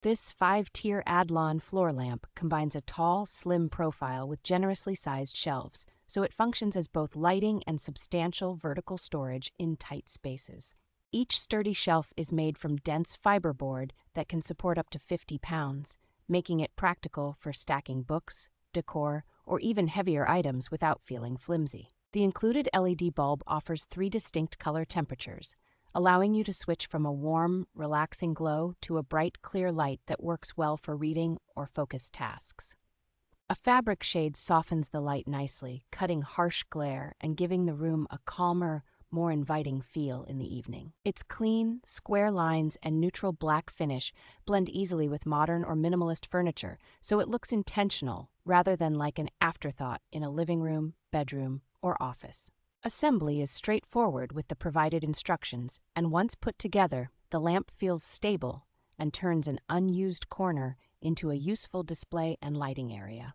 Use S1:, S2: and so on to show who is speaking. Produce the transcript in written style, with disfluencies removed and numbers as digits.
S1: This 5-tier addlon floor lamp combines a tall, slim profile with generously sized shelves, so it functions as both lighting and substantial vertical storage in tight spaces. Each sturdy shelf is made from dense fiberboard that can support up to 50 pounds, making it practical for stacking books, decor, or even heavier items without feeling flimsy. The included LED bulb offers 3 distinct color temperatures, allowing you to switch from a warm, relaxing glow to a bright, clear light that works well for reading or focused tasks. A fabric shade softens the light nicely, cutting harsh glare and giving the room a calmer, more inviting feel in the evening. Its clean, square lines and neutral black finish blend easily with modern or minimalist furniture, so it looks intentional rather than like an afterthought in a living room, bedroom, or office. Assembly is straightforward with the provided instructions, and once put together, the lamp feels stable and turns an unused corner into a useful display and lighting area.